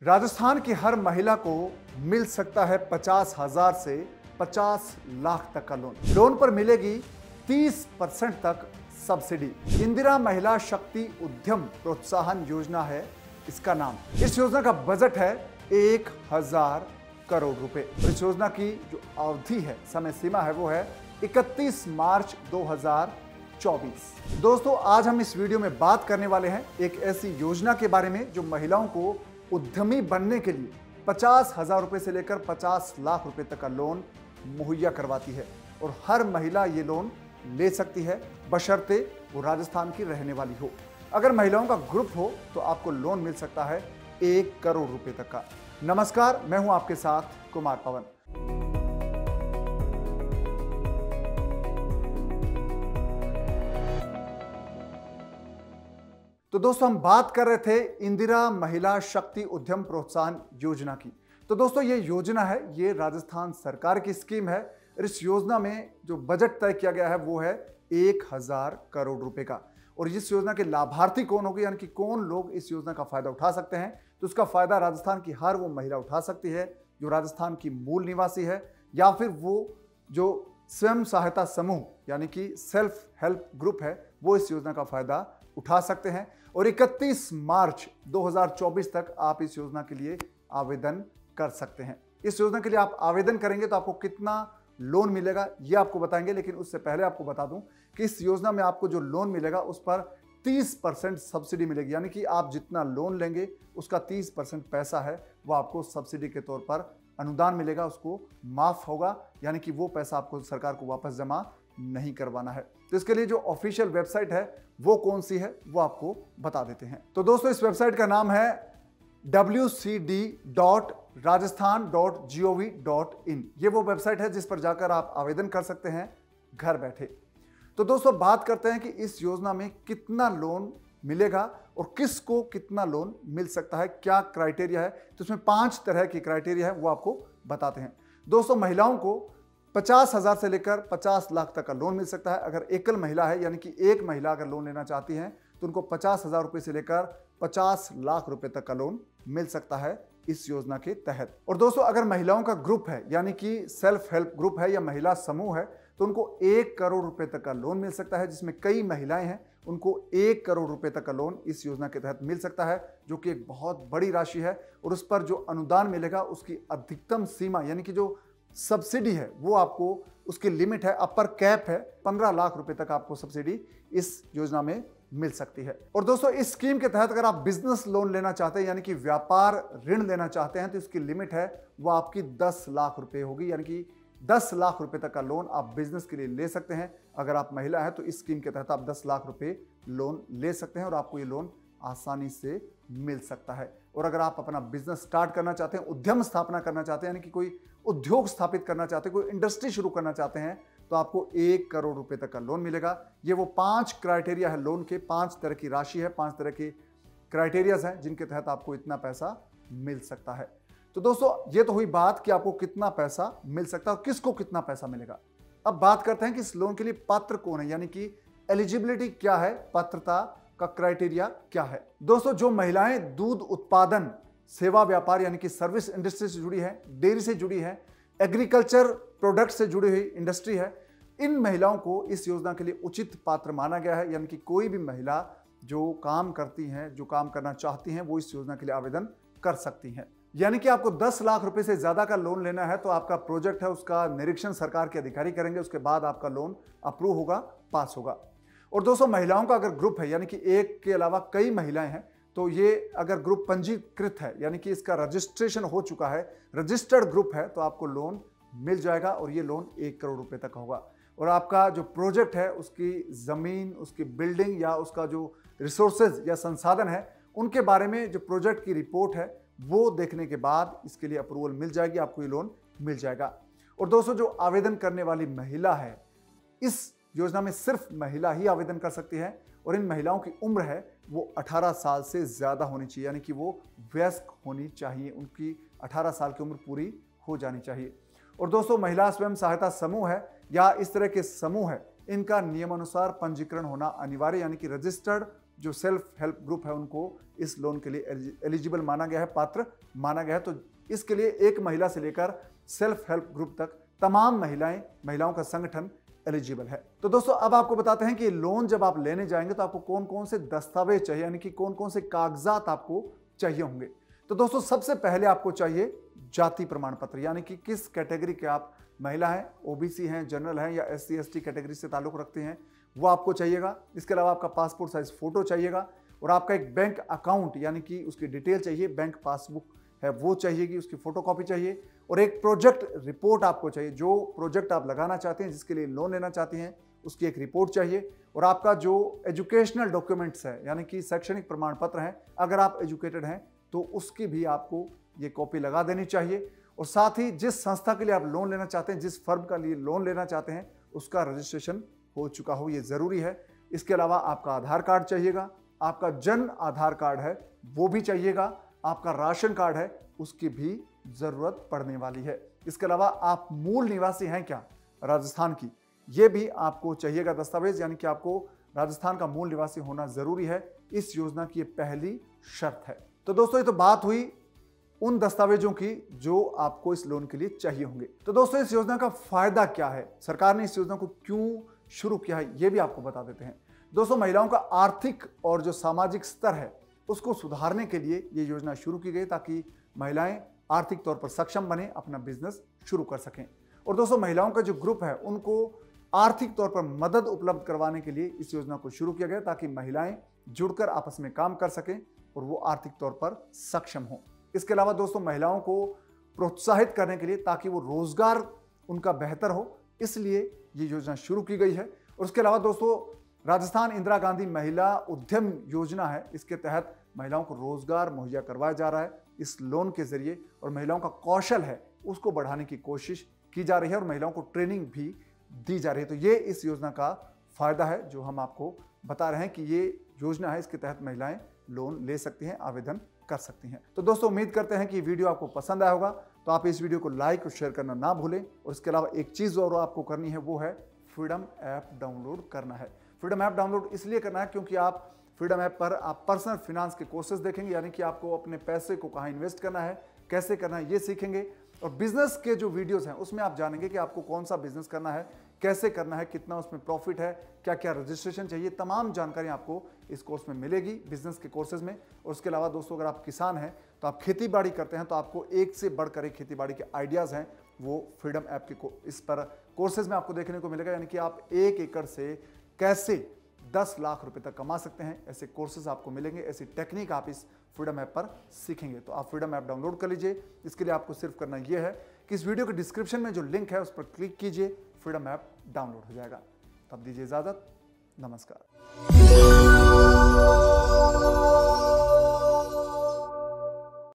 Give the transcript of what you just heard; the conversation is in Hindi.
राजस्थान की हर महिला को मिल सकता है 50,000 से 50 लाख तक का लोन। लोन पर मिलेगी 30% तक सब्सिडी। इंदिरा महिला शक्ति उद्यम प्रोत्साहन योजना है इसका नाम। इस योजना का बजट है 1,000 करोड़ रुपए। इस योजना की जो अवधि है, समय सीमा है, वो है 31 मार्च 2024। दोस्तों, आज हम इस वीडियो में बात करने वाले हैं एक ऐसी योजना के बारे में जो महिलाओं को उद्यमी बनने के लिए 50,000 रुपए से लेकर 50 लाख रुपए तक का लोन मुहैया करवाती है। और हर महिला ये लोन ले सकती है बशर्ते वो राजस्थान की रहने वाली हो। अगर महिलाओं का ग्रुप हो तो आपको लोन मिल सकता है 1 करोड़ रुपए तक का। नमस्कार, मैं हूं आपके साथ कुमार पवन। तो दोस्तों, हम बात कर रहे थे इंदिरा महिला शक्ति उद्यम प्रोत्साहन योजना की। तो दोस्तों, ये योजना है, ये राजस्थान सरकार की स्कीम है। इस योजना में जो बजट तय किया गया है वो है 1,000 करोड़ रुपए का। और इस योजना के लाभार्थी कौन होंगे, यानी कि कौन लोग इस योजना का फायदा उठा सकते हैं, तो उसका फायदा राजस्थान की हर वो महिला उठा सकती है जो राजस्थान की मूल निवासी है, या फिर वो जो स्वयं सहायता समूह यानी कि सेल्फ हेल्प ग्रुप है, वो इस योजना का फायदा उठा सकते हैं। और 31 मार्च 2024 तक आप इस योजना के लिए आवेदन कर सकते हैं। इस योजना के लिए आप आवेदन करेंगे तो आपको कितना लोन मिलेगा ये आपको बताएंगे, लेकिन उससे पहले आपको बता दूं कि इस योजना में आपको जो लोन मिलेगा उस पर 30% सब्सिडी मिलेगी। यानी कि आप जितना लोन लेंगे उसका 30% पैसा है वो आपको सब्सिडी के तौर पर अनुदान मिलेगा, उसको माफ होगा, यानी कि वो पैसा आपको सरकार को वापस जमा नहीं करवाना है। तो इसके लिए जो ऑफिशियल वेबसाइट है वो कौन सी है वो आपको बता देते हैं। तो दोस्तों, इस वेबसाइट का नाम है wcd.rajasthan.gov.in। ये वो वेबसाइट है जिस पर जाकर आप आवेदन कर सकते हैं घर बैठे। तो दोस्तों, बात करते हैं कि इस योजना में कितना लोन मिलेगा और किसको कितना लोन मिल सकता है, क्या क्राइटेरिया है। तो इसमें 5 तरह की क्राइटेरिया है, वो आपको बताते हैं। दोस्तों, महिलाओं को 50,000 से लेकर 50 लाख तक का लोन मिल सकता है। अगर एकल महिला है, यानी कि एक महिला अगर लोन लेना चाहती हैं, तो उनको 50,000 रुपए से लेकर 50 लाख रुपए तक का लोन मिल सकता है इस योजना के तहत। और दोस्तों, अगर महिलाओं का ग्रुप है, यानी कि सेल्फ हेल्प ग्रुप है या महिला समूह है, तो उनको 1 करोड़ रुपए तक का लोन मिल सकता है। जिसमें कई महिलाएं हैं, उनको 1 करोड़ रुपए तक का लोन इस योजना के तहत मिल सकता है, जो कि एक बहुत बड़ी राशि है। और उस पर जो अनुदान मिलेगा उसकी अधिकतम सीमा, यानी कि जो सब्सिडी है वो आपको, उसकी लिमिट है, अपर कैप है, 15 लाख रुपए तक आपको सब्सिडी इस योजना में मिल सकती है। और दोस्तों, इस स्कीम के तहत अगर आप बिजनेस लोन लेना चाहते हैं, यानी कि व्यापार ऋण लेना चाहते हैं, तो इसकी लिमिट है वो आपकी 10 लाख रुपए होगी। यानी कि 10 लाख रुपए तक का लोन आप बिजनेस के लिए ले सकते हैं। अगर आप महिला हैं तो इस स्कीम के तहत आप 10 लाख रुपए लोन ले सकते हैं और आपको ये लोन आसानी से मिल सकता है। और अगर आप अपना बिजनेस स्टार्ट करना चाहते हैं, उद्यम स्थापना करना चाहते हैं, यानी कि कोई उद्योग स्थापित करना चाहते हैं, कोई इंडस्ट्री शुरू करना चाहते हैं, तो आपको 1 करोड़ रुपए तक का लोन मिलेगा। ये वो 5 क्राइटेरिया है लोन के, 5 तरह की राशि है, 5 तरह के क्राइटेरियाज हैं जिनके तहत आपको इतना पैसा मिल सकता है। तो दोस्तों, ये तो हुई बात कि आपको कितना पैसा मिल सकता है और किसको कितना पैसा मिलेगा। अब बात करते हैं कि इस लोन के लिए पात्र कौन है, यानी कि एलिजिबिलिटी क्या है, पात्रता का क्राइटेरिया क्या है। दोस्तों, जो महिलाएं दूध उत्पादन, सेवा व्यापार यानी कि सर्विस इंडस्ट्री से जुड़ी है, डेयरी से जुड़ी है, एग्रीकल्चर प्रोडक्ट से जुड़ी हुई इंडस्ट्री है, इन महिलाओं को इस योजना के लिए उचित पात्र माना गया है। यानी कि कोई भी महिला जो काम करती हैं, जो काम करना चाहती हैं, वो इस योजना के लिए आवेदन कर सकती हैं। यानी कि आपको 10 लाख रुपए से ज्यादा का लोन लेना है तो आपका प्रोजेक्ट है, उसका निरीक्षण सरकार के अधिकारी करेंगे, उसके बाद आपका लोन अप्रूव होगा, पास होगा। और दोस्तों, महिलाओं का अगर ग्रुप है, यानी कि एक के अलावा कई महिलाएं हैं, तो ये अगर ग्रुप पंजीकृत है, यानी कि इसका रजिस्ट्रेशन हो चुका है, रजिस्टर्ड ग्रुप है, तो आपको लोन मिल जाएगा और ये लोन 1 करोड़ रुपए तक होगा। और आपका जो प्रोजेक्ट है, उसकी जमीन, उसकी बिल्डिंग या उसका जो रिसोर्सेज या संसाधन है, उनके बारे में जो प्रोजेक्ट की रिपोर्ट है वो देखने के बाद इसके लिए अप्रूवल मिल जाएगी, आपको ये लोन मिल जाएगा। और दोस्तों, जो आवेदन करने वाली महिला है, इस योजना में सिर्फ महिला ही आवेदन कर सकती है। और इन महिलाओं की उम्र है वो 18 साल से ज्यादा होनी चाहिए, यानी कि वो वयस्क होनी चाहिए, उनकी 18 साल की उम्र पूरी हो जानी चाहिए। और दोस्तों, महिला स्वयं सहायता समूह है या इस तरह के समूह है, इनका नियमानुसार पंजीकरण होना अनिवार्य, यानी कि रजिस्टर्ड जो सेल्फ हेल्प ग्रुप है उनको इस लोन के लिए एलिजिबल माना गया है, पात्र माना गया है। तो इसके लिए एक महिला से लेकर सेल्फ हेल्प ग्रुप तक तमाम महिलाओं का संगठन एलिजिबल है। तो दोस्तों अब आपको बताते हैं कि लोन जब आप लेने जाएंगे तो आपको कौन कौन से दस्तावेज चाहिए, यानी कि कौन कौन से कागजात आपको चाहिए होंगे। तो दोस्तों सबसे पहले आपको चाहिए जाति प्रमाण पत्र, यानी कि किस कैटेगरी के आप महिला हैं, ओबीसी हैं, जनरल हैं या एससी एसटी कैटेगरी से ताल्लुक रखते हैं, वो आपको चाहिएगा। इसके अलावा आपका पासपोर्ट साइज फोटो चाहिएगा और आपका एक बैंक अकाउंट यानी कि उसकी डिटेल चाहिए, बैंक पासबुक है वो चाहिएगी, उसकी फोटोकॉपी चाहिए और एक प्रोजेक्ट रिपोर्ट आपको चाहिए। जो प्रोजेक्ट आप लगाना चाहते हैं, जिसके लिए लोन लेना चाहते हैं, उसकी एक रिपोर्ट चाहिए। और आपका जो एजुकेशनल डॉक्यूमेंट्स है यानी कि शैक्षणिक प्रमाण पत्र है, अगर आप एजुकेटेड हैं तो उसकी भी आपको ये कॉपी लगा देनी चाहिए। और साथ ही जिस संस्था के लिए आप लोन लेना चाहते हैं, जिस फर्म का लिए लोन लेना चाहते हैं, उसका रजिस्ट्रेशन हो चुका हो, ये जरूरी है। इसके अलावा आपका आधार कार्ड चाहिएगा, आपका जन आधार कार्ड है वो भी चाहिएगा, आपका राशन कार्ड है उसकी भी जरूरत पड़ने वाली है। इसके अलावा आप मूल निवासी हैं क्या राजस्थान की, ये भी आपको चाहिएगा दस्तावेज, यानी कि आपको राजस्थान का मूल निवासी होना जरूरी है। इस योजना की पहली शर्त है। तो दोस्तों ये तो बात हुई उन दस्तावेजों की जो आपको इस लोन के लिए चाहिए होंगे। तो दोस्तों इस योजना का फायदा क्या है, सरकार ने इस योजना को क्यों शुरू किया है, ये भी आपको बता देते हैं। दोस्तों महिलाओं का आर्थिक और जो सामाजिक स्तर है उसको सुधारने के लिए ये योजना शुरू की गई ताकि महिलाएं आर्थिक तौर पर सक्षम बने, अपना बिजनेस शुरू कर सकें। और दोस्तों महिलाओं का जो ग्रुप है उनको आर्थिक तौर पर मदद उपलब्ध करवाने के लिए इस योजना को शुरू किया गया ताकि महिलाएं जुड़कर आपस में काम कर सकें और वो आर्थिक तौर पर सक्षम हों। इसके अलावा दोस्तों महिलाओं को प्रोत्साहित करने के लिए ताकि वो रोजगार उनका बेहतर हो, इसलिए ये योजना शुरू की गई है। और उसके अलावा दोस्तों राजस्थान इंदिरा गांधी महिला उद्यम योजना है, इसके तहत महिलाओं को रोजगार मुहैया करवाया जा रहा है इस लोन के जरिए और महिलाओं का कौशल है उसको बढ़ाने की कोशिश की जा रही है और महिलाओं को ट्रेनिंग भी दी जा रही है। तो ये इस योजना का फायदा है जो हम आपको बता रहे हैं कि ये योजना है, इसके तहत महिलाएं लोन ले सकती हैं, आवेदन कर सकती हैं। तो दोस्तों उम्मीद करते हैं कि वीडियो आपको पसंद आया होगा, तो आप इस वीडियो को लाइक और शेयर करना ना भूलें। और इसके अलावा एक चीज़ और आपको करनी है, वो है फ्रीडम ऐप डाउनलोड करना है। फ्रीडम ऐप डाउनलोड इसलिए करना है क्योंकि आप फ्रीडम ऐप पर आप पर्सनल फिनांस के कोर्सेज देखेंगे, यानी कि आपको अपने पैसे को कहाँ इन्वेस्ट करना है, कैसे करना है, ये सीखेंगे। और बिजनेस के जो वीडियोस हैं उसमें आप जानेंगे कि आपको कौन सा बिजनेस करना है, कैसे करना है, कितना उसमें प्रॉफिट है, क्या क्या रजिस्ट्रेशन चाहिए, तमाम जानकारी आपको इस कोर्स में मिलेगी, बिजनेस के कोर्सेज में। और उसके अलावा दोस्तों अगर आप किसान हैं तो आप खेती बाड़ी करते हैं तो आपको एक से बढ़कर एक खेती बाड़ी के आइडियाज़ हैं वो फ्रीडम ऐप के इस पर कोर्सेज में आपको देखने को मिलेगा, यानी कि आप 1 एकड़ से कैसे 10 लाख रुपए तक कमा सकते हैं, ऐसे कोर्सेज आपको मिलेंगे, ऐसी टेक्निक आप इस फ्रीडम ऐप पर सीखेंगे। तो आप फ्रीडम ऐप डाउनलोड कर लीजिए। इसके लिए आपको सिर्फ करना यह है कि इस वीडियो के डिस्क्रिप्शन में जो लिंक है उस पर क्लिक कीजिए, फ्रीडम ऐप डाउनलोड हो जाएगा। तब दीजिए इजाजत, नमस्कार।